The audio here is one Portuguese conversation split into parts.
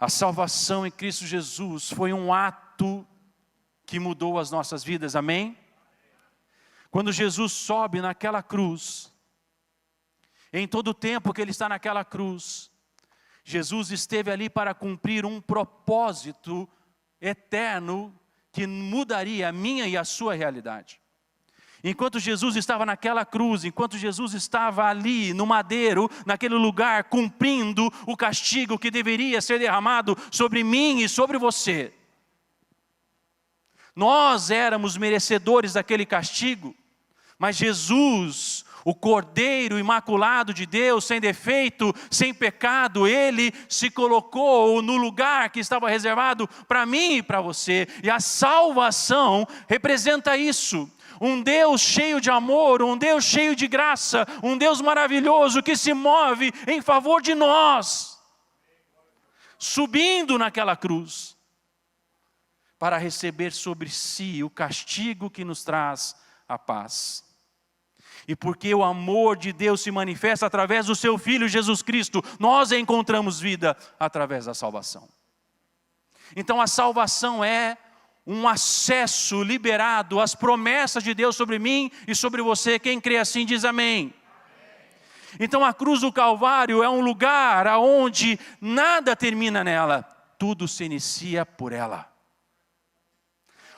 A salvação em Cristo Jesus foi um ato que mudou as nossas vidas, amém? Quando Jesus sobe naquela cruz, em todo o tempo que Ele está naquela cruz, Jesus esteve ali para cumprir um propósito eterno que mudaria a minha e a sua realidade. Enquanto Jesus estava naquela cruz, enquanto Jesus estava ali no madeiro, naquele lugar, cumprindo o castigo que deveria ser derramado sobre mim e sobre você. Nós éramos merecedores daquele castigo, mas Jesus, o Cordeiro imaculado de Deus, sem defeito, sem pecado, Ele se colocou no lugar que estava reservado para mim e para você. E a salvação representa isso. Um Deus cheio de amor, um Deus cheio de graça, um Deus maravilhoso que se move em favor de nós, subindo naquela cruz, para receber sobre si o castigo que nos traz a paz. E porque o amor de Deus se manifesta através do seu Filho Jesus Cristo, nós encontramos vida através da salvação. Então a salvação é um acesso liberado às promessas de Deus sobre mim e sobre você. Quem crê assim diz amém. Então a cruz do Calvário é um lugar onde nada termina nela, tudo se inicia por ela.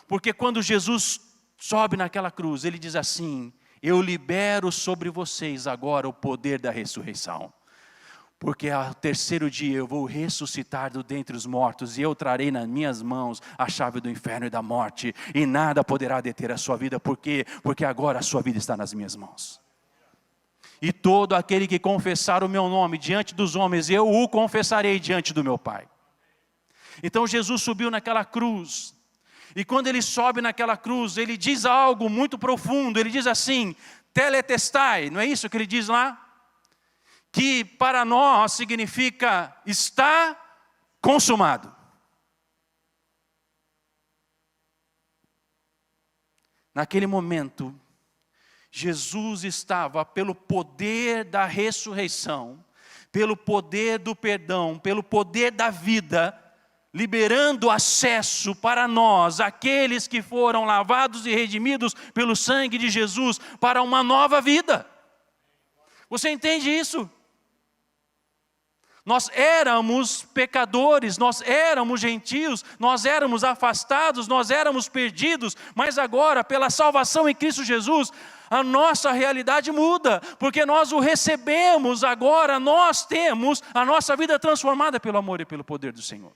Porque quando Jesus sobe naquela cruz, Ele diz assim: eu libero sobre vocês agora o poder da ressurreição. Porque ao terceiro dia eu vou ressuscitar do dentre os mortos, e eu trarei nas minhas mãos a chave do inferno e da morte, e nada poderá deter a sua vida. Por quê? Porque agora a sua vida está nas minhas mãos. E todo aquele que confessar o meu nome diante dos homens, eu o confessarei diante do meu Pai. Então Jesus subiu naquela cruz, e quando Ele sobe naquela cruz, Ele diz algo muito profundo. Ele diz assim: teletestai, não é isso que Ele diz lá? Que para nós significa está consumado. Naquele momento, Jesus estava, pelo poder da ressurreição, pelo poder do perdão, pelo poder da vida, liberando acesso para nós, aqueles que foram lavados e redimidos pelo sangue de Jesus, para uma nova vida. Você entende isso? Nós éramos pecadores, nós éramos gentios, nós éramos afastados, nós éramos perdidos, mas agora, pela salvação em Cristo Jesus, a nossa realidade muda, porque nós o recebemos agora, nós temos a nossa vida transformada pelo amor e pelo poder do Senhor.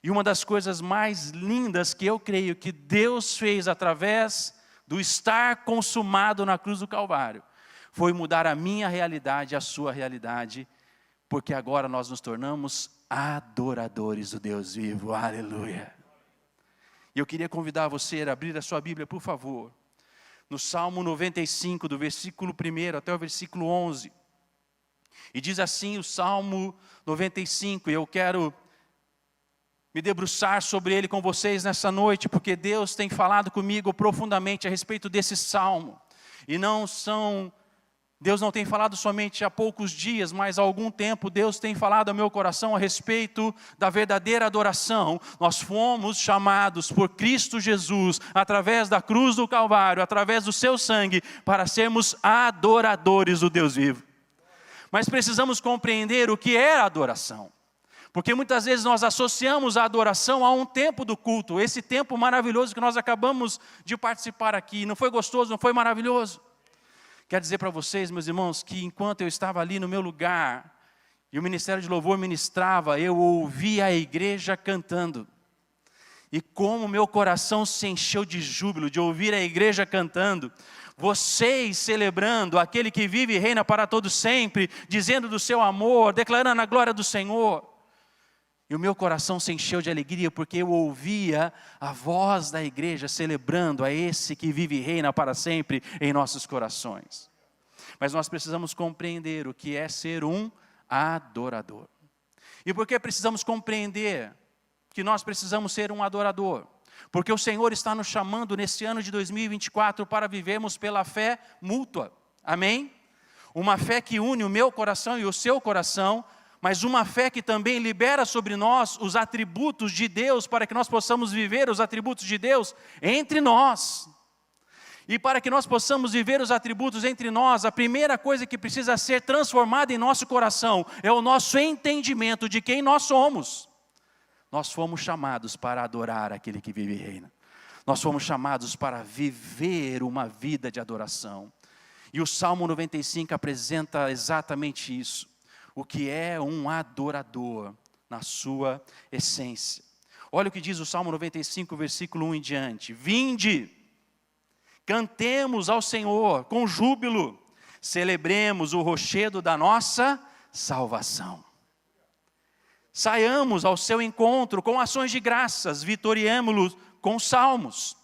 E uma das coisas mais lindas que eu creio que Deus fez através do estar consumado na cruz do Calvário, foi mudar a minha realidade, a sua realidade, porque agora nós nos tornamos adoradores do Deus vivo, aleluia. E eu queria convidar você a abrir a sua Bíblia, por favor, no Salmo 95, do versículo 1 até o versículo 11. E diz assim o Salmo 95, e eu quero me debruçar sobre ele com vocês nessa noite, porque Deus tem falado comigo profundamente a respeito desse Salmo. E Deus não tem falado somente há poucos dias, mas há algum tempo Deus tem falado ao meu coração a respeito da verdadeira adoração. Nós fomos chamados por Cristo Jesus, através da cruz do Calvário, através do seu sangue, para sermos adoradores do Deus vivo. Mas precisamos compreender o que é a adoração. Porque muitas vezes nós associamos a adoração a um tempo do culto, esse tempo maravilhoso que nós acabamos de participar aqui. Não foi gostoso, não foi maravilhoso? Quero dizer para vocês, meus irmãos, que enquanto eu estava ali no meu lugar, e o Ministério de Louvor ministrava, eu ouvia a igreja cantando. E como meu coração se encheu de júbilo, de ouvir a igreja cantando, vocês celebrando aquele que vive e reina para todo sempre, dizendo do seu amor, declarando a glória do Senhor. E o meu coração se encheu de alegria, porque eu ouvia a voz da igreja celebrando a esse que vive e reina para sempre em nossos corações. Mas nós precisamos compreender o que é ser um adorador. E por que precisamos compreender que nós precisamos ser um adorador? Porque o Senhor está nos chamando nesse ano de 2024 para vivermos pela fé mútua. Amém? Uma fé que une o meu coração e o seu coração, mas uma fé que também libera sobre nós os atributos de Deus, para que nós possamos viver os atributos de Deus entre nós. E para que nós possamos viver os atributos entre nós, a primeira coisa que precisa ser transformada em nosso coração é o nosso entendimento de quem nós somos. Nós fomos chamados para adorar aquele que vive e reina. Nós fomos chamados para viver uma vida de adoração. E o Salmo 95 apresenta exatamente isso. O que é um adorador na sua essência. Olha o que diz o Salmo 95, versículo 1 em diante. Vinde, cantemos ao Senhor com júbilo, celebremos o rochedo da nossa salvação. Saiamos ao seu encontro com ações de graças, vitoriemo-lo com salmos,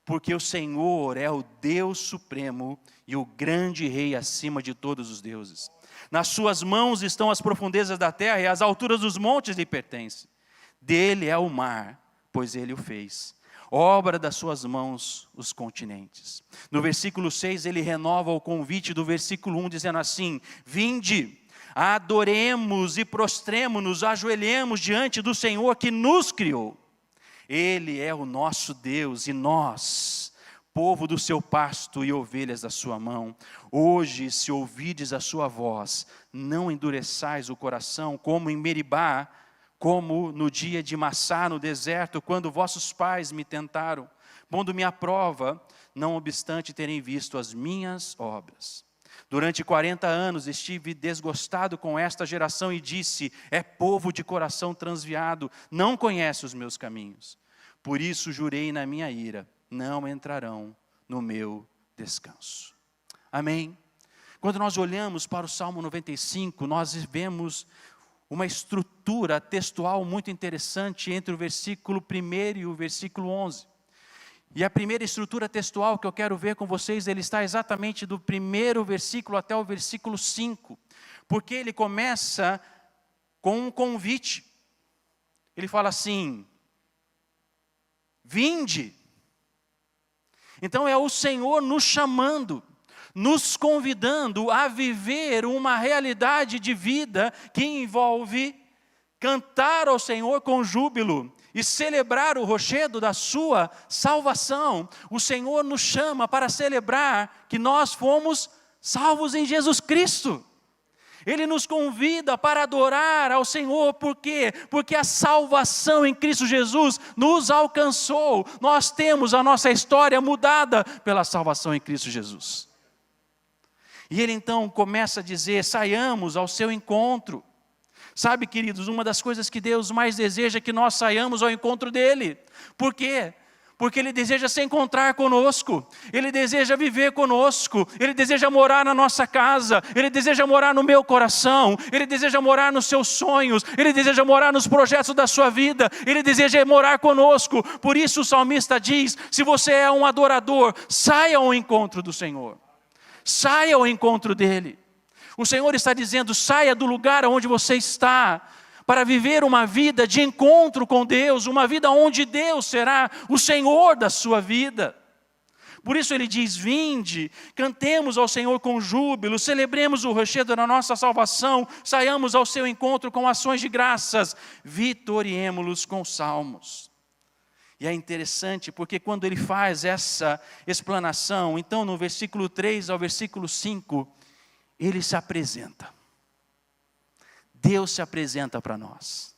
porque o Senhor é o Deus supremo e o grande Rei acima de todos os deuses. Nas suas mãos estão as profundezas da terra e as alturas dos montes lhe pertencem. Dele é o mar, pois ele o fez. Obra das suas mãos os continentes. No versículo 6 ele renova o convite do versículo 1 dizendo assim: vinde, adoremos e prostremo-nos, ajoelhemos diante do Senhor que nos criou. Ele é o nosso Deus e nós, povo do seu pasto e ovelhas da sua mão. Hoje, se ouvides a sua voz, não endureçais o coração, como em Meribá, como no dia de Massá no deserto, quando vossos pais me tentaram, pondo-me à prova, não obstante terem visto as minhas obras. Durante 40 anos estive desgostado com esta geração e disse: é povo de coração transviado, não conhece os meus caminhos. Por isso jurei na minha ira, não entrarão no meu descanso. Amém? Quando nós olhamos para o Salmo 95, nós vemos uma estrutura textual muito interessante entre o versículo 1 e o versículo 11. E a primeira estrutura textual que eu quero ver com vocês, ele está exatamente do primeiro versículo até o versículo 5. Porque ele começa com um convite. Ele fala assim: vinde. Então é o Senhor nos chamando, nos convidando a viver uma realidade de vida que envolve cantar ao Senhor com júbilo e celebrar o rochedo da sua salvação. O Senhor nos chama para celebrar que nós fomos salvos em Jesus Cristo. Ele nos convida para adorar ao Senhor, por quê? Porque a salvação em Cristo Jesus nos alcançou. Nós temos a nossa história mudada pela salvação em Cristo Jesus. E ele então começa a dizer: saiamos ao seu encontro. Sabe, queridos, uma das coisas que Deus mais deseja é que nós saiamos ao encontro dele. Por quê? Porque ele deseja se encontrar conosco, ele deseja viver conosco, ele deseja morar na nossa casa, ele deseja morar no meu coração, ele deseja morar nos seus sonhos, ele deseja morar nos projetos da sua vida, ele deseja morar conosco. Por isso o salmista diz: se você é um adorador, saia ao encontro do Senhor, saia ao encontro dele. O Senhor está dizendo: saia do lugar onde você está, para viver uma vida de encontro com Deus, uma vida onde Deus será o Senhor da sua vida. Por isso ele diz: vinde, cantemos ao Senhor com júbilo, celebremos o rochedo da nossa salvação, saiamos ao seu encontro com ações de graças, vitoriemo-los com salmos. E é interessante porque quando ele faz essa explanação, então no versículo 3 ao versículo 5, ele se apresenta. Deus se apresenta para nós.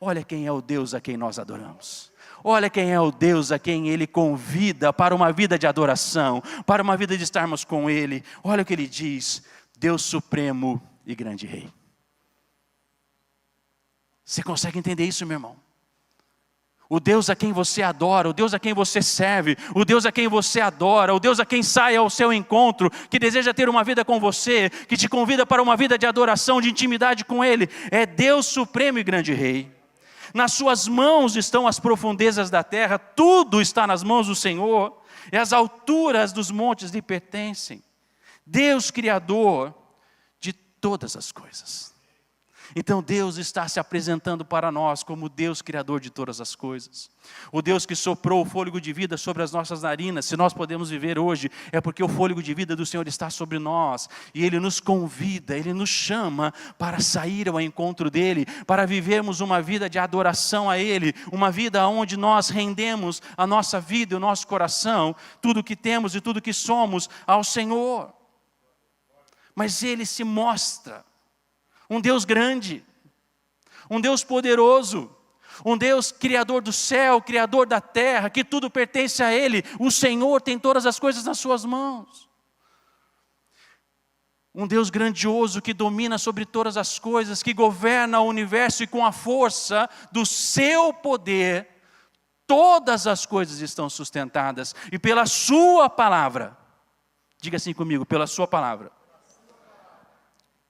Olha quem é o Deus a quem nós adoramos. Olha quem é o Deus a quem Ele convida para uma vida de adoração, para uma vida de estarmos com Ele. Olha o que Ele diz: Deus supremo e grande Rei. Você consegue entender isso, meu irmão? O Deus a quem você adora, o Deus a quem você serve, o Deus a quem você adora, o Deus a quem sai ao seu encontro, que deseja ter uma vida com você, que te convida para uma vida de adoração, de intimidade com Ele, é Deus supremo e grande Rei. Nas suas mãos estão as profundezas da terra, tudo está nas mãos do Senhor, e as alturas dos montes lhe pertencem. Deus Criador de todas as coisas. Então Deus está se apresentando para nós como o Deus criador de todas as coisas. O Deus que soprou o fôlego de vida sobre as nossas narinas. Se nós podemos viver hoje, é porque o fôlego de vida do Senhor está sobre nós. E Ele nos convida, Ele nos chama para sair ao encontro dEle, para vivermos uma vida de adoração a Ele, uma vida onde nós rendemos a nossa vida e o nosso coração, tudo que temos e tudo que somos ao Senhor. Mas Ele se mostra um Deus grande, um Deus poderoso, um Deus criador do céu, criador da terra, que tudo pertence a Ele. O Senhor tem todas as coisas nas suas mãos. Um Deus grandioso que domina sobre todas as coisas, que governa o universo e com a força do seu poder, todas as coisas estão sustentadas. E pela sua palavra, diga assim comigo, pela sua palavra,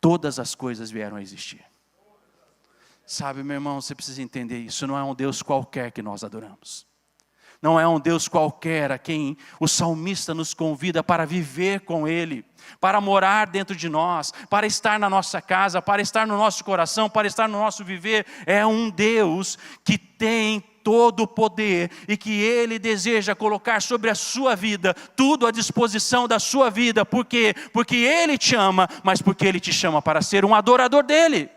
todas as coisas vieram a existir. Sabe, meu irmão, você precisa entender isso. Não é um Deus qualquer que nós adoramos. Não é um Deus qualquer a quem o salmista nos convida para viver com Ele, para morar dentro de nós, para estar na nossa casa, para estar no nosso coração, para estar no nosso viver. É um Deus que tem todo o poder e que Ele deseja colocar sobre a sua vida, tudo à disposição da sua vida. Por quê? Porque Ele te ama, mas porque Ele te chama para ser um adorador dEle.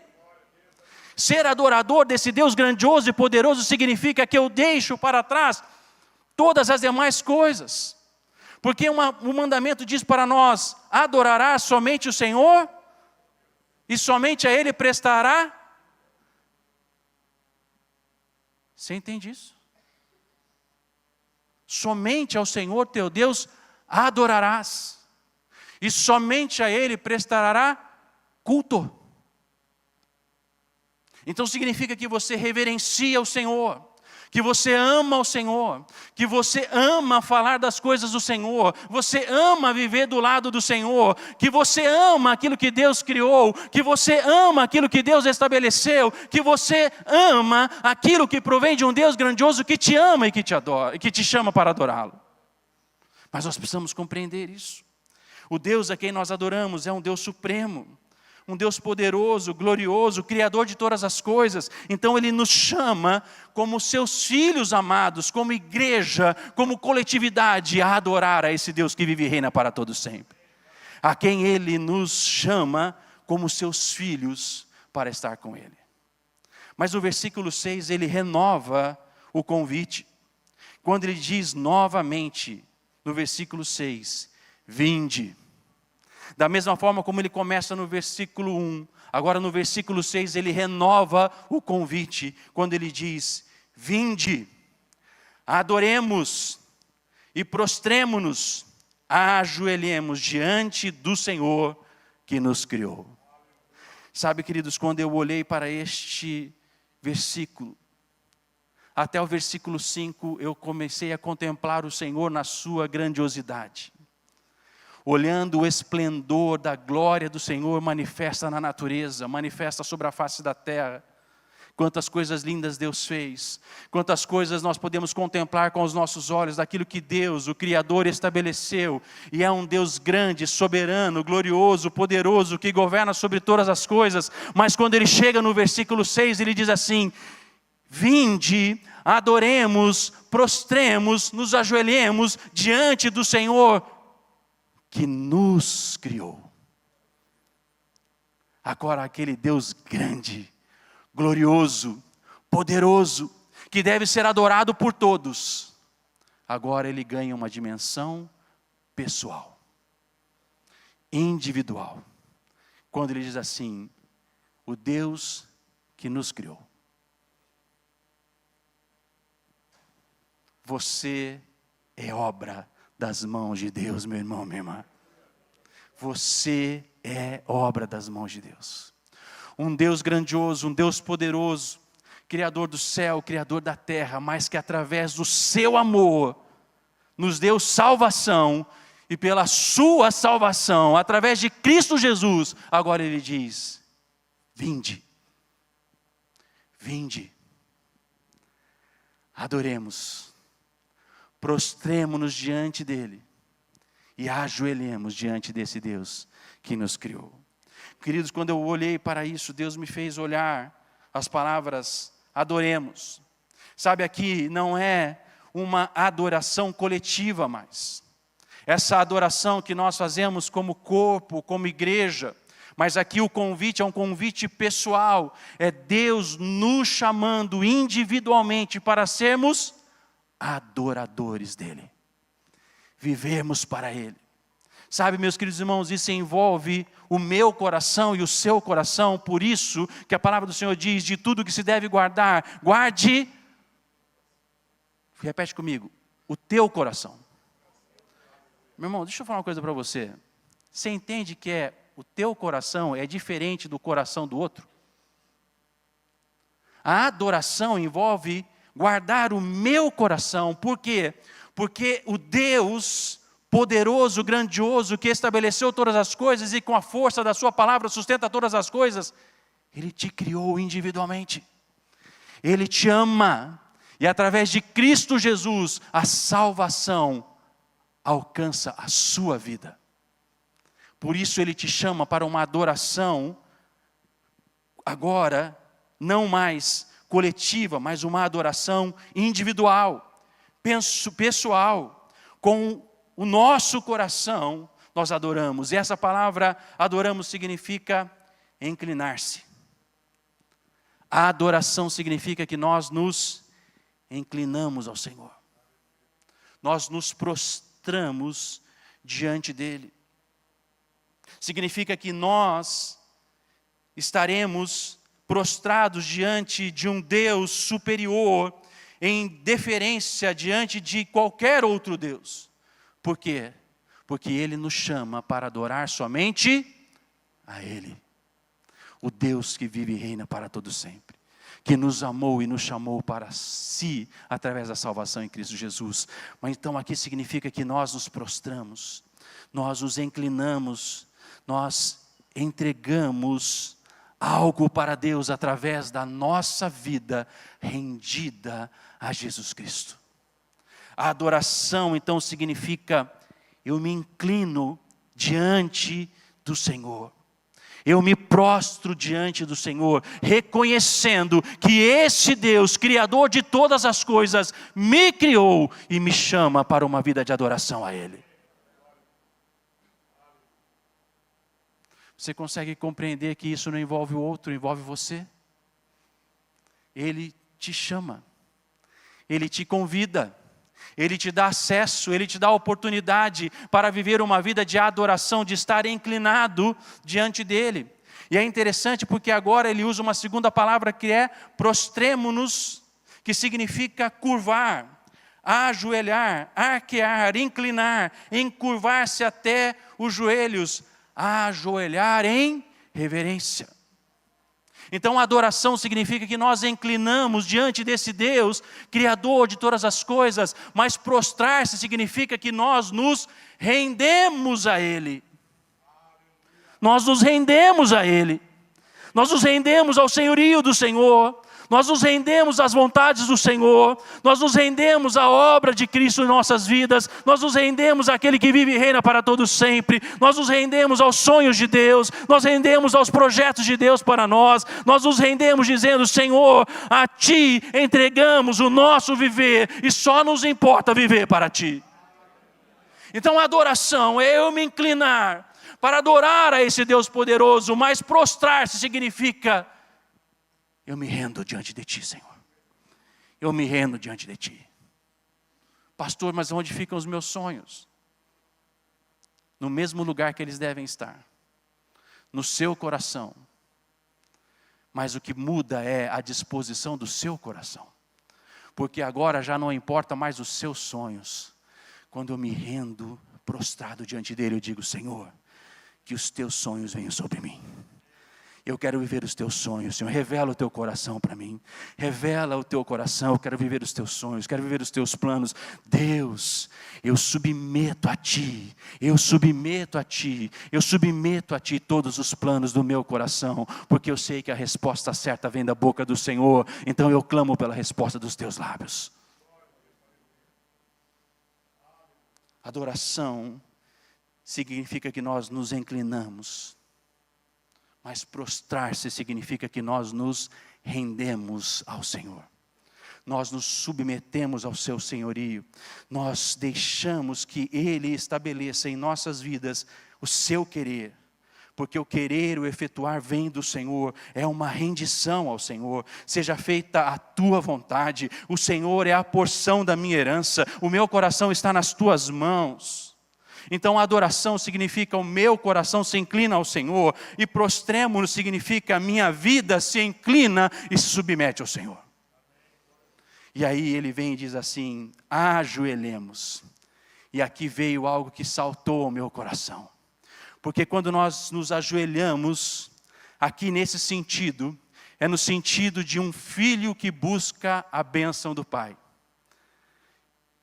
Ser adorador desse Deus grandioso e poderoso significa que eu deixo para trás todas as demais coisas. Porque o mandamento diz para nós: adorarás somente o Senhor e somente a Ele prestará. Você entende isso? Somente ao Senhor teu Deus adorarás, e somente a Ele prestará culto. Então significa que você reverencia o Senhor, que você ama o Senhor, que você ama falar das coisas do Senhor, você ama viver do lado do Senhor, que você ama aquilo que Deus criou, que você ama aquilo que Deus estabeleceu, que você ama aquilo que provém de um Deus grandioso que te ama e que te adora, e que te chama para adorá-lo. Mas nós precisamos compreender isso. O Deus a quem nós adoramos é um Deus supremo, um Deus poderoso, glorioso, criador de todas as coisas. Então Ele nos chama como seus filhos amados, como igreja, como coletividade, a adorar a esse Deus que vive e reina para todo sempre. A quem Ele nos chama como seus filhos para estar com Ele. Mas no versículo 6 Ele renova o convite. Quando Ele diz novamente, no versículo 6, vinde. Da mesma forma como Ele começa no versículo 1, agora no versículo 6 Ele renova o convite, quando Ele diz, vinde, adoremos e prostremo-nos, ajoelhemos diante do Senhor que nos criou. Sabe, queridos, quando eu olhei para este versículo, até o versículo 5, eu comecei a contemplar o Senhor na sua grandiosidade. Olhando o esplendor da glória do Senhor manifesta na natureza, manifesta sobre a face da terra. Quantas coisas lindas Deus fez, quantas coisas nós podemos contemplar com os nossos olhos, daquilo que Deus, o Criador, estabeleceu. E é um Deus grande, soberano, glorioso, poderoso, que governa sobre todas as coisas. Mas quando Ele chega no versículo 6, Ele diz assim, vinde, adoremos, prostremos, nos ajoelhemos diante do Senhor que nos criou. Agora aquele Deus grande, glorioso, poderoso, que deve ser adorado por todos, agora Ele ganha uma dimensão pessoal, individual. Quando Ele diz assim, o Deus que nos criou. Você é obra das mãos de Deus, meu irmão, minha irmã. Você é obra das mãos de Deus. Um Deus grandioso, um Deus poderoso, Criador do céu, Criador da terra, mas que através do seu amor nos deu salvação, e pela sua salvação, através de Cristo Jesus, agora Ele diz, vinde, vinde, adoremos, prostremo-nos diante dEle e ajoelhemos diante desse Deus que nos criou. Queridos, quando eu olhei para isso, Deus me fez olhar as palavras adoremos. Sabe, aqui não é uma adoração coletiva mais. Essa adoração que nós fazemos como corpo, como igreja, mas aqui o convite é um convite pessoal. É Deus nos chamando individualmente para sermos adoradores dEle. Vivemos para Ele. Sabe, meus queridos irmãos, isso envolve o meu coração e o seu coração. Por isso que a palavra do Senhor diz, de tudo que se deve guardar, guarde, repete comigo, o teu coração. Meu irmão, deixa eu falar uma coisa para você. Você entende que o teu coração é diferente do coração do outro? A adoração envolve guardar o meu coração. Por quê? Porque o Deus poderoso, grandioso, que estabeleceu todas as coisas e com a força da sua palavra sustenta todas as coisas, Ele te criou individualmente. Ele te ama. E através de Cristo Jesus, a salvação alcança a sua vida. Por isso Ele te chama para uma adoração, agora, não mais coletiva, mas uma adoração individual, pessoal, com o nosso coração nós adoramos. E essa palavra adoramos significa inclinar-se. A adoração significa que nós nos inclinamos ao Senhor. Nós nos prostramos diante dEle. Significa que nós estaremos prostrados diante de um Deus superior, em deferência diante de qualquer outro Deus. Por quê? Porque Ele nos chama para adorar somente a Ele. O Deus que vive e reina para todo sempre. Que nos amou e nos chamou para si, através da salvação em Cristo Jesus. Mas então aqui significa que nós nos prostramos, nós nos inclinamos, nós entregamos algo para Deus através da nossa vida rendida a Jesus Cristo. A adoração então significa, eu me inclino diante do Senhor. Eu me prostro diante do Senhor, reconhecendo que esse Deus, Criador de todas as coisas, me criou e me chama para uma vida de adoração a Ele. Você consegue compreender que isso não envolve o outro, envolve você? Ele te chama, Ele te convida, Ele te dá acesso, Ele te dá oportunidade para viver uma vida de adoração, de estar inclinado diante dEle. E é interessante porque agora Ele usa uma segunda palavra que é prostremo-nos, que significa curvar, ajoelhar, arquear, inclinar, encurvar-se até os joelhos, ajoelhar em reverência. Então a adoração significa que nós inclinamos diante desse Deus, Criador de todas as coisas, mas prostrar-se significa que nós nos rendemos a Ele. Nós nos rendemos a Ele. Nós nos rendemos ao senhorio do Senhor. Nós nos rendemos às vontades do Senhor, nós nos rendemos à obra de Cristo em nossas vidas, nós nos rendemos àquele que vive e reina para todos sempre, nós nos rendemos aos sonhos de Deus, nós rendemos aos projetos de Deus para nós nos rendemos dizendo, Senhor, a Ti entregamos o nosso viver e só nos importa viver para Ti. Então a adoração é eu me inclinar para adorar a esse Deus poderoso, mas prostrar-se significa eu me rendo diante de Ti, Senhor. Eu me rendo diante de Ti. Pastor, mas onde ficam os meus sonhos? No mesmo lugar que eles devem estar. No seu coração. Mas o que muda é a disposição do seu coração. Porque agora já não importa mais os seus sonhos. Quando eu me rendo prostrado diante dEle, eu digo, Senhor, que os Teus sonhos venham sobre mim. Eu quero viver os Teus sonhos, Senhor. Revela o Teu coração para mim. Revela o Teu coração. Eu quero viver os Teus sonhos. Quero viver os Teus planos. Deus, eu submeto a Ti. Eu submeto a Ti. Eu submeto a Ti todos os planos do meu coração. Porque eu sei que a resposta certa vem da boca do Senhor. Então eu clamo pela resposta dos Teus lábios. Adoração significa que nós nos inclinamos. Mas prostrar-se significa que nós nos rendemos ao Senhor. Nós nos submetemos ao seu senhorio. Nós deixamos que Ele estabeleça em nossas vidas o seu querer. Porque o querer, o efetuar vem do Senhor. É uma rendição ao Senhor. Seja feita a tua vontade. O Senhor é a porção da minha herança. O meu coração está nas tuas mãos. Então, adoração significa o meu coração se inclina ao Senhor. E prostremo-nos significa a minha vida se inclina e se submete ao Senhor. E aí ele vem e diz assim, ajoelhemos. E aqui veio algo que saltou ao meu coração. Porque quando nós nos ajoelhamos, aqui nesse sentido, é no sentido de um filho que busca a bênção do pai.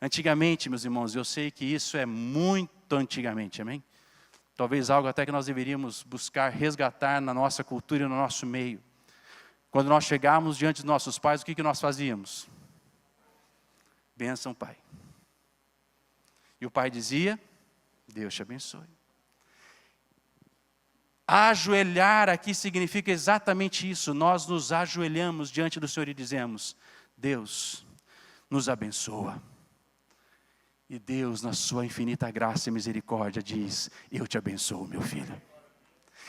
Antigamente, meus irmãos, eu sei que isso é muito antigamente, amém? Talvez algo até que nós deveríamos buscar resgatar na nossa cultura e no nosso meio. Quando nós chegávamos diante dos nossos pais, o que nós fazíamos? Bênção, pai. E o pai dizia, Deus te abençoe. Ajoelhar aqui significa exatamente isso. Nós nos ajoelhamos diante do Senhor e dizemos, Deus nos abençoa. E Deus, na sua infinita graça e misericórdia, diz, eu te abençoo, meu filho.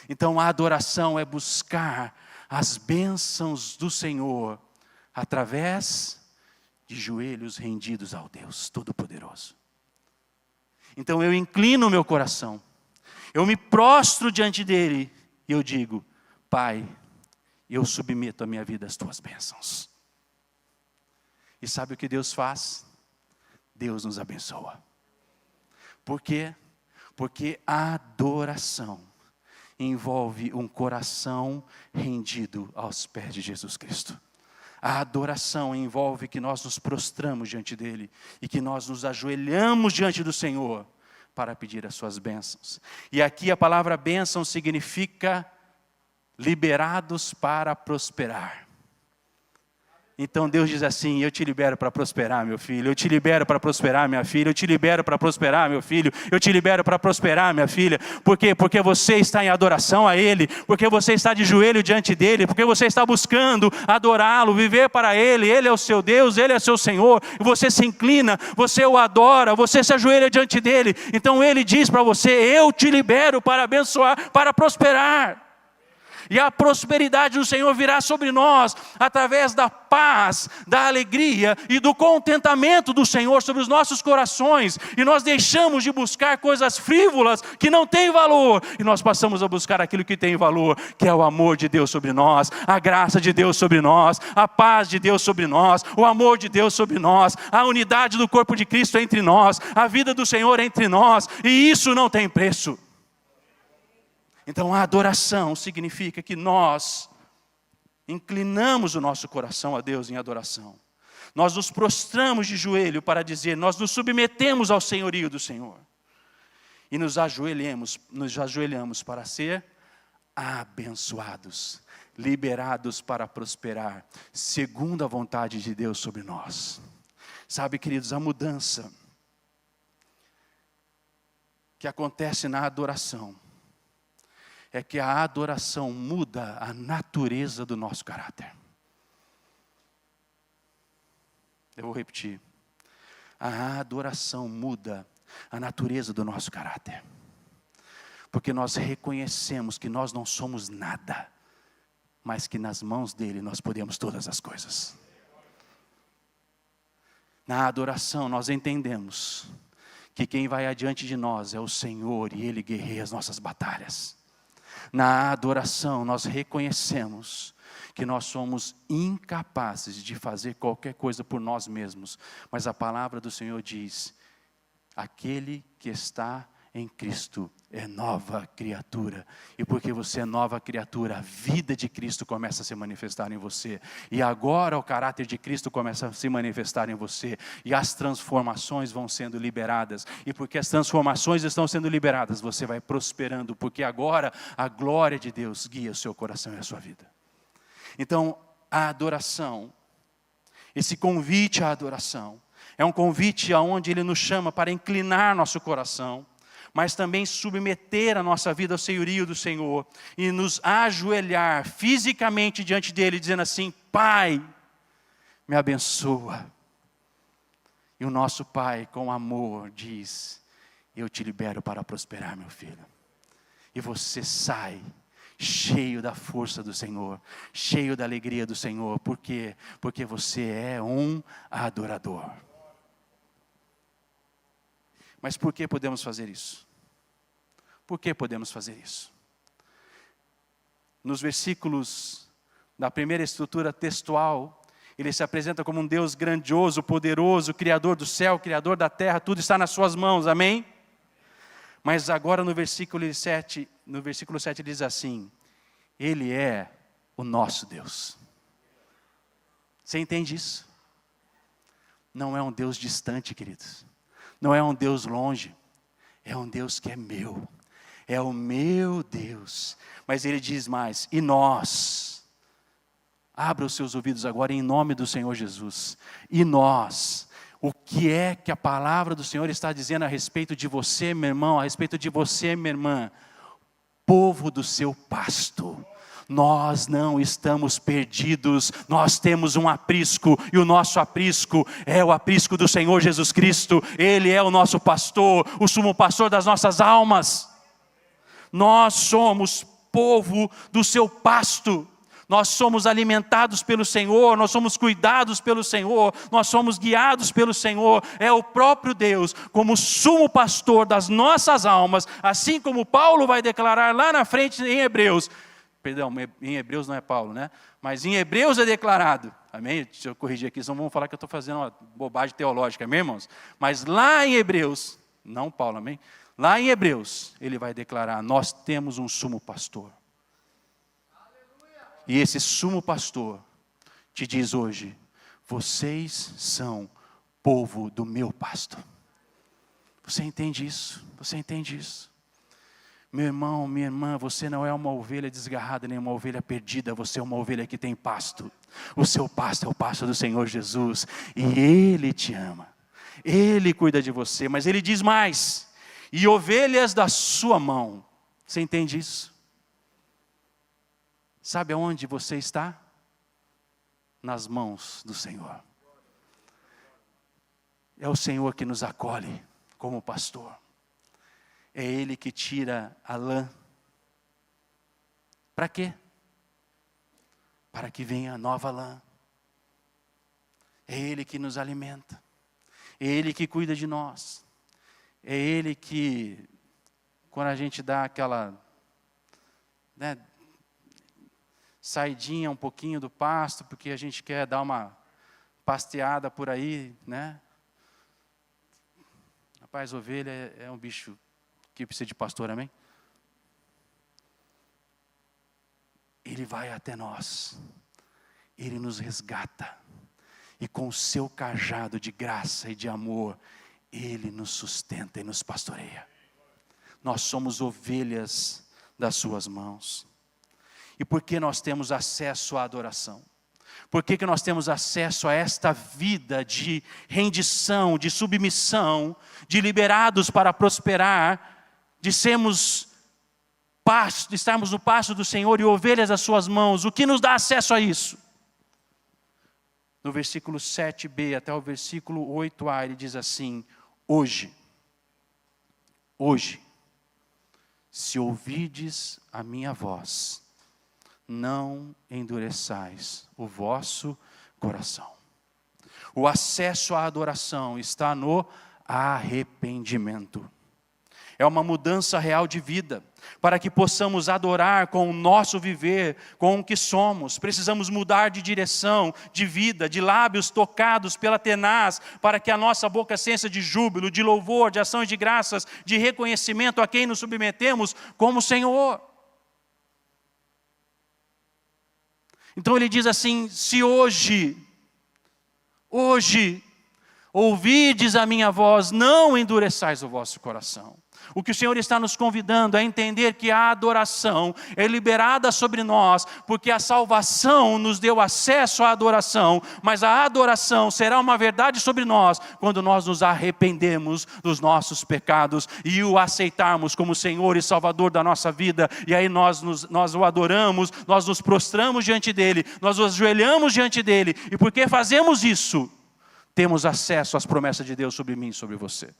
Então a adoração é buscar as bênçãos do Senhor através de joelhos rendidos ao Deus Todo-Poderoso. Então eu inclino o meu coração, eu me prostro diante dEle, e eu digo, Pai, eu submeto a minha vida às Tuas bênçãos. E sabe o que Deus faz? Deus nos abençoa. Por quê? Porque a adoração envolve um coração rendido aos pés de Jesus Cristo. A adoração envolve que nós nos prostramos diante dEle e que nós nos ajoelhamos diante do Senhor para pedir as suas bênçãos. E aqui a palavra bênção significa liberados para prosperar. Então Deus diz assim, eu te libero para prosperar, meu filho. Eu te libero para prosperar, minha filha. Eu te libero para prosperar, meu filho. Eu te libero para prosperar, minha filha. Por quê? Porque você está em adoração a Ele. Porque você está de joelho diante dEle. Porque você está buscando adorá-lo, viver para Ele. Ele é o seu Deus, Ele é o seu Senhor. E você se inclina, você o adora, você se ajoelha diante dEle. Então Ele diz para você, eu te libero para abençoar, para prosperar. E a prosperidade do Senhor virá sobre nós, através da paz, da alegria e do contentamento do Senhor sobre os nossos corações. E nós deixamos de buscar coisas frívolas que não têm valor. E nós passamos a buscar aquilo que tem valor, que é o amor de Deus sobre nós, a graça de Deus sobre nós, a paz de Deus sobre nós, o amor de Deus sobre nós, a unidade do corpo de Cristo entre nós, a vida do Senhor entre nós. E isso não tem preço. Então a adoração significa que nós inclinamos o nosso coração a Deus em adoração. Nós nos prostramos de joelho para dizer, nós nos submetemos ao senhorio do Senhor. E nos ajoelhamos para ser abençoados, liberados para prosperar, segundo a vontade de Deus sobre nós. Sabe, queridos, a mudança que acontece na adoração, é que a adoração muda a natureza do nosso caráter. Eu vou repetir. A adoração muda a natureza do nosso caráter. Porque nós reconhecemos que nós não somos nada, mas que nas mãos dEle nós podemos todas as coisas. Na adoração nós entendemos que quem vai adiante de nós é o Senhor e Ele guerreia as nossas batalhas. Na adoração nós reconhecemos que nós somos incapazes de fazer qualquer coisa por nós mesmos. Mas a palavra do Senhor diz, aquele que está em Cristo é nova criatura. E porque você é nova criatura, a vida de Cristo começa a se manifestar em você. E agora o caráter de Cristo começa a se manifestar em você. E as transformações vão sendo liberadas. E porque as transformações estão sendo liberadas, você vai prosperando. Porque agora a glória de Deus guia o seu coração e a sua vida. Então a adoração, esse convite à adoração, é um convite aonde Ele nos chama para inclinar nosso coração, mas também submeter a nossa vida ao senhorio do Senhor e nos ajoelhar fisicamente diante dele, dizendo assim: Pai, me abençoa. E o nosso Pai, com amor, diz: eu te libero para prosperar, meu filho. E você sai cheio da força do Senhor, cheio da alegria do Senhor. Por quê? Porque você é um adorador. Mas por que podemos fazer isso? Por que podemos fazer isso? Nos versículos da primeira estrutura textual, ele se apresenta como um Deus grandioso, poderoso, Criador do céu, Criador da terra, tudo está nas suas mãos, amém? Mas agora no versículo 7 ele diz assim: Ele é o nosso Deus. Você entende isso? Não é um Deus distante, queridos. Não é um Deus longe. É um Deus que é meu. É o meu Deus. Mas ele diz mais: e nós? Abra os seus ouvidos agora em nome do Senhor Jesus. E nós? O que é que a palavra do Senhor está dizendo a respeito de você, meu irmão, a respeito de você, minha irmã? Povo do seu pasto. Nós não estamos perdidos, nós temos um aprisco, e o nosso aprisco é o aprisco do Senhor Jesus Cristo. Ele é o nosso pastor, o sumo pastor das nossas almas. Nós somos povo do seu pasto. Nós somos alimentados pelo Senhor, nós somos cuidados pelo Senhor, nós somos guiados pelo Senhor. É o próprio Deus, como sumo pastor das nossas almas, assim como Paulo vai declarar lá na frente em Hebreus. Perdão, em Hebreus não é Paulo, né? Mas em Hebreus é declarado. Amém? Deixa eu corrigir aqui, senão vão falar que eu estou fazendo uma bobagem teológica, amém, irmãos? Mas lá em Hebreus, não Paulo, amém? Lá em Hebreus, ele vai declarar: nós temos um sumo pastor. E esse sumo pastor te diz hoje: vocês são povo do meu pasto. Você entende isso? Você entende isso? Meu irmão, minha irmã, você não é uma ovelha desgarrada, nem uma ovelha perdida. Você é uma ovelha que tem pasto. O seu pasto é o pasto do Senhor Jesus. E Ele te ama. Ele cuida de você. Mas Ele diz mais: e ovelhas da sua mão. Você entende isso? Sabe aonde você está? Nas mãos do Senhor. É o Senhor que nos acolhe como pastor. É Ele que tira a lã. Para quê? Para que venha a nova lã. É Ele que nos alimenta. É Ele que cuida de nós. É Ele que, quando a gente dá aquela, né, saidinha um pouquinho do pasto, porque a gente quer dar uma pasteada por aí, né? Rapaz, ovelha é um bicho que precisa de pastor, amém? Ele vai até nós, Ele nos resgata, e com o seu cajado de graça e de amor, Ele nos sustenta e nos pastoreia. Nós somos ovelhas das suas mãos. E por que nós temos acesso à adoração? Por que nós temos acesso a esta vida de rendição, de submissão, de liberados para prosperar, de sermos pasto, de estarmos no pasto do Senhor e ovelhas das suas mãos? O que nos dá acesso a isso? No versículo 7b até o versículo 8a, ele diz assim: hoje, se ouvides a minha voz, não endureçais o vosso coração. O acesso à adoração está no arrependimento. É uma mudança real de vida. Para que possamos adorar com o nosso viver, com o que somos, precisamos mudar de direção, de vida, de lábios tocados pela tenaz, para que a nossa boca sensa de júbilo, de louvor, de ações de graças, de reconhecimento a quem nos submetemos como Senhor. Então ele diz assim: se hoje ouvides a minha voz, não endureçais o vosso coração. O que o Senhor está nos convidando é entender que a adoração é liberada sobre nós, porque a salvação nos deu acesso à adoração, mas a adoração será uma verdade sobre nós quando nós nos arrependemos dos nossos pecados e o aceitarmos como Senhor e Salvador da nossa vida. E aí nós o adoramos, nós nos prostramos diante dEle, nós nos ajoelhamos diante dEle, e porque fazemos isso, temos acesso às promessas de Deus sobre mim e sobre você.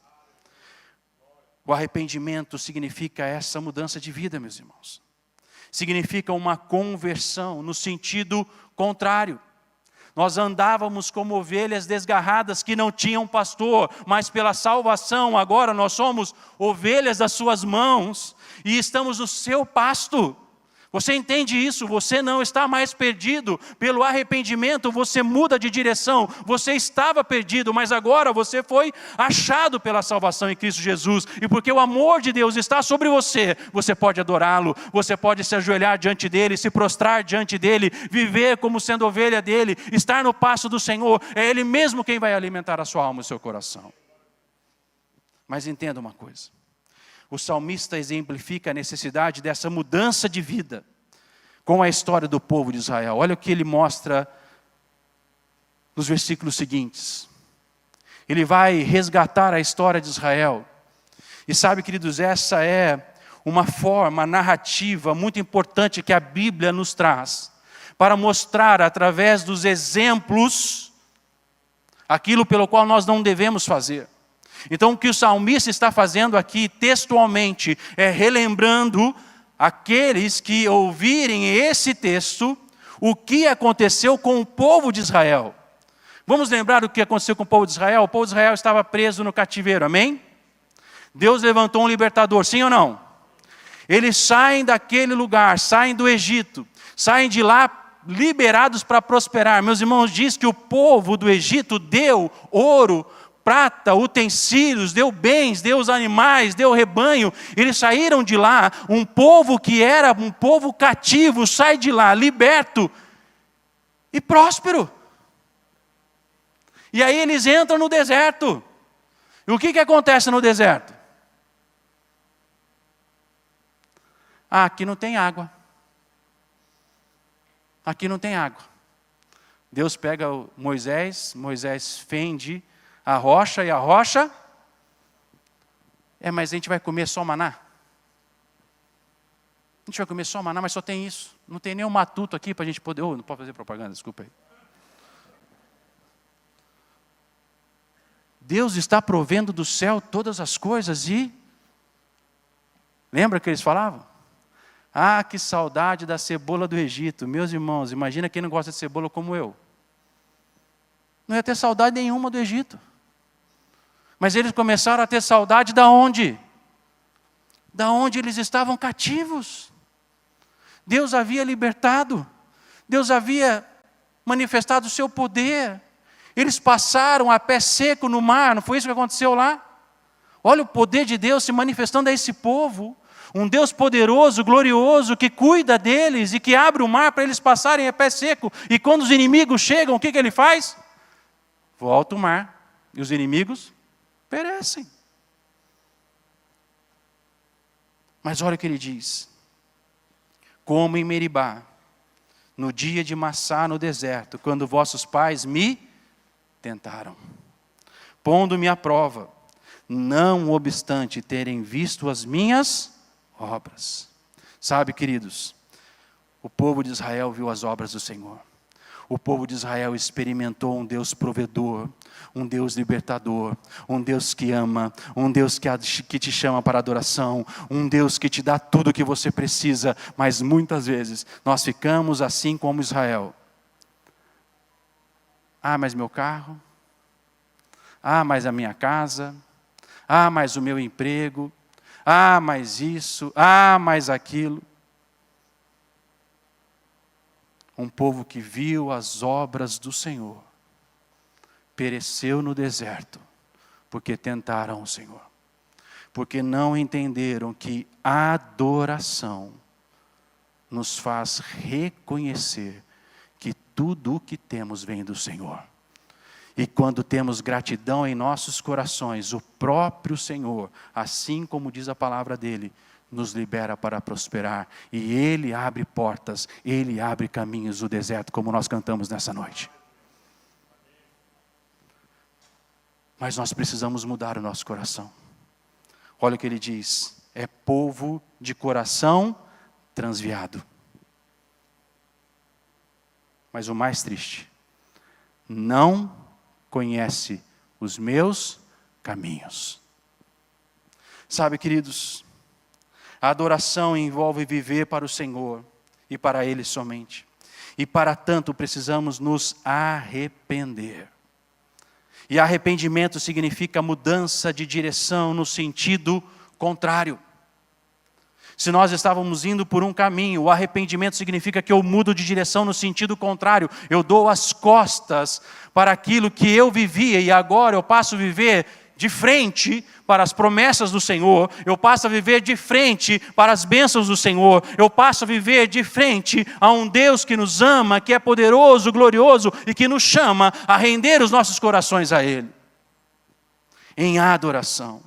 O arrependimento significa essa mudança de vida, meus irmãos. Significa uma conversão no sentido contrário. Nós andávamos como ovelhas desgarradas que não tinham pastor, mas pela salvação agora nós somos ovelhas das suas mãos e estamos no seu pasto. Você entende isso? Você não está mais perdido. Pelo arrependimento você muda de direção. Você estava perdido, mas agora você foi achado pela salvação em Cristo Jesus. E porque o amor de Deus está sobre você, você pode adorá-lo, você pode se ajoelhar diante dEle, se prostrar diante dEle, viver como sendo ovelha dEle, estar no pasto do Senhor. É Ele mesmo quem vai alimentar a sua alma e o seu coração. Mas entenda uma coisa. O salmista exemplifica a necessidade dessa mudança de vida com a história do povo de Israel. Olha o que ele mostra nos versículos seguintes. Ele vai resgatar a história de Israel. E sabe, queridos, essa é uma forma narrativa muito importante que a Bíblia nos traz para mostrar através dos exemplos aquilo pelo qual nós não devemos fazer. Então o que o salmista está fazendo aqui textualmente é relembrando aqueles que ouvirem esse texto o que aconteceu com o povo de Israel. Vamos lembrar o que aconteceu com o povo de Israel? O povo de Israel estava preso no cativeiro, amém? Deus levantou um libertador, sim ou não? Eles saem daquele lugar, saem do Egito, saem de lá liberados para prosperar. Meus irmãos, diz que o povo do Egito deu ouro, prata, utensílios, deu bens, deu os animais, deu rebanho. Eles saíram de lá, um povo que era um povo cativo, sai de lá, liberto e próspero. E aí eles entram no deserto. E o que acontece no deserto? Aqui não tem água. Aqui não tem água. Deus pega Moisés fende a rocha, e a rocha, mas a gente vai comer só maná? A gente vai comer só maná, mas só tem isso. Não tem nem um matuto aqui para a gente poder... não pode fazer propaganda, desculpa aí. Deus está provendo do céu todas as coisas e... lembra que eles falavam? Que saudade da cebola do Egito. Meus irmãos, imagina quem não gosta de cebola como eu. Não ia ter saudade nenhuma do Egito. Mas eles começaram a ter saudade da onde? Da onde eles estavam cativos. Deus havia libertado. Deus havia manifestado o seu poder. Eles passaram a pé seco no mar, não foi isso que aconteceu lá? Olha o poder de Deus se manifestando a esse povo. Um Deus poderoso, glorioso, que cuida deles e que abre o mar para eles passarem a pé seco. E quando os inimigos chegam, o que ele faz? Volta o mar. E os inimigos perecem. Mas olha o que ele diz. Como em Meribá, no dia de Massá no deserto, quando vossos pais me tentaram, pondo-me à prova, não obstante terem visto as minhas obras. Sabe, queridos, o povo de Israel viu as obras do Senhor. O povo de Israel experimentou um Deus provedor, um Deus libertador, um Deus que ama, um Deus que te chama para adoração, um Deus que te dá tudo o que você precisa, mas muitas vezes nós ficamos assim como Israel. Mas meu carro, mas a minha casa, mas o meu emprego, mais isso, mais aquilo. Um povo que viu as obras do Senhor, pereceu no deserto, porque tentaram o Senhor. Porque não entenderam que a adoração nos faz reconhecer que tudo o que temos vem do Senhor. E quando temos gratidão em nossos corações, o próprio Senhor, assim como diz a palavra dele, nos libera para prosperar. E Ele abre portas, Ele abre caminhos do deserto, como nós cantamos nessa noite. Mas nós precisamos mudar o nosso coração. Olha o que ele diz: é povo de coração transviado. Mas o mais triste, não conhece os meus caminhos. Sabe, queridos, a adoração envolve viver para o Senhor e para Ele somente. E para tanto precisamos nos arrepender. E arrependimento significa mudança de direção no sentido contrário. Se nós estávamos indo por um caminho, o arrependimento significa que eu mudo de direção no sentido contrário. Eu dou as costas para aquilo que eu vivia e agora eu passo a viver de frente para as promessas do Senhor. Eu passo a viver de frente para as bênçãos do Senhor. Eu passo a viver de frente a um Deus que nos ama, que é poderoso, glorioso e que nos chama a render os nossos corações a Ele. Em adoração.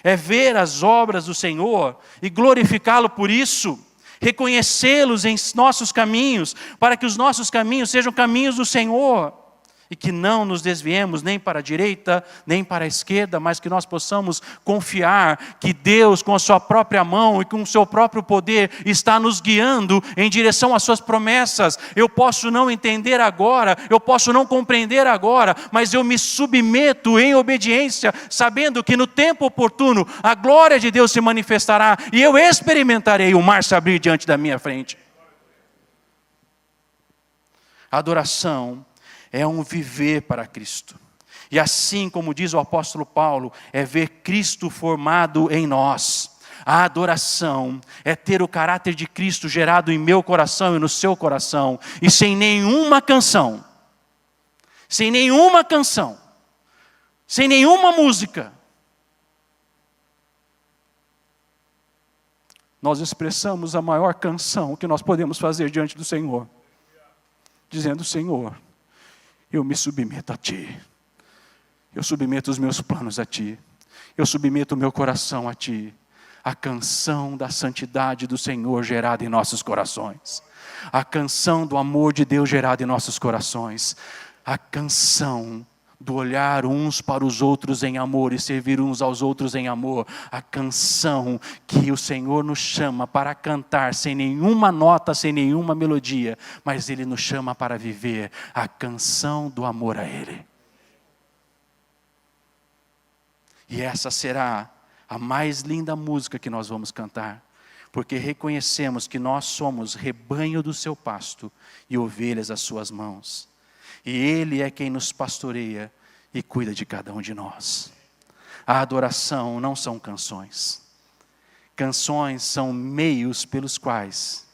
É ver as obras do Senhor e glorificá-lo por isso, reconhecê-los em nossos caminhos, para que os nossos caminhos sejam caminhos do Senhor, e que não nos desviemos nem para a direita, nem para a esquerda, mas que nós possamos confiar que Deus, com a sua própria mão e com o seu próprio poder, está nos guiando em direção às suas promessas. Eu posso não entender agora, eu posso não compreender agora, mas eu me submeto em obediência, sabendo que no tempo oportuno a glória de Deus se manifestará e eu experimentarei o mar se abrir diante da minha frente. A adoração é um viver para Cristo. E assim como diz o apóstolo Paulo, é ver Cristo formado em nós. A adoração é ter o caráter de Cristo gerado em meu coração e no seu coração. E sem nenhuma canção, sem nenhuma música, nós expressamos a maior canção que nós podemos fazer diante do Senhor. Dizendo: Senhor, eu me submeto a Ti. Eu submeto os meus planos a Ti. Eu submeto o meu coração a Ti. A canção da santidade do Senhor gerada em nossos corações. A canção do amor de Deus gerada em nossos corações. A canção do olhar uns para os outros em amor e servir uns aos outros em amor. A canção que o Senhor nos chama para cantar sem nenhuma nota, sem nenhuma melodia, mas Ele nos chama para viver a canção do amor a Ele. E essa será a mais linda música que nós vamos cantar, porque reconhecemos que nós somos rebanho do seu pasto e ovelhas às suas mãos. E Ele é quem nos pastoreia e cuida de cada um de nós. A adoração não são canções. Canções são meios pelos quais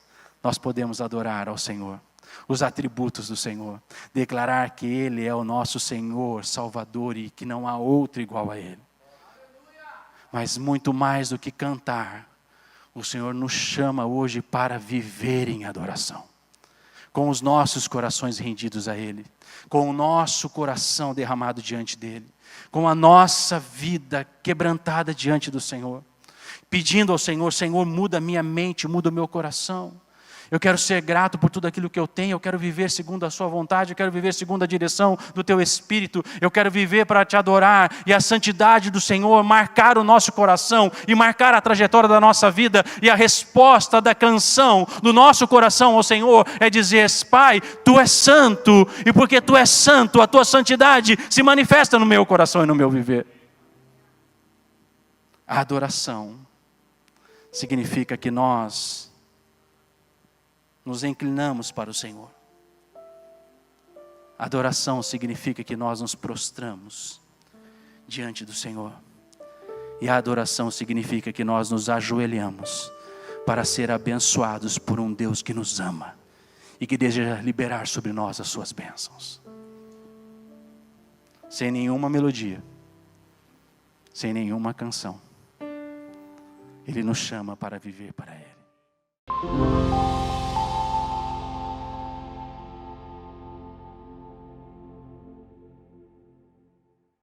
nós podemos adorar ao Senhor. Os atributos do Senhor. Declarar que Ele é o nosso Senhor, Salvador e que não há outro igual a Ele. Mas muito mais do que cantar, o Senhor nos chama hoje para viver em adoração. Com os nossos corações rendidos a Ele, com o nosso coração derramado diante dEle, com a nossa vida quebrantada diante do Senhor, pedindo ao Senhor: Senhor, muda a minha mente, muda o meu coração. Eu quero ser grato por tudo aquilo que eu tenho, eu quero viver segundo a sua vontade, eu quero viver segundo a direção do teu Espírito, eu quero viver para te adorar, e a santidade do Senhor marcar o nosso coração, e marcar a trajetória da nossa vida, e a resposta da canção do nosso coração ao Senhor, é dizer: Pai, Tu és santo, e porque Tu és santo, a Tua santidade se manifesta no meu coração e no meu viver. A adoração significa que nós nos inclinamos para o Senhor. Adoração significa que nós nos prostramos diante do Senhor. E a adoração significa que nós nos ajoelhamos para ser abençoados por um Deus que nos ama e que deseja liberar sobre nós as suas bênçãos. Sem nenhuma melodia, sem nenhuma canção, Ele nos chama para viver para Ele.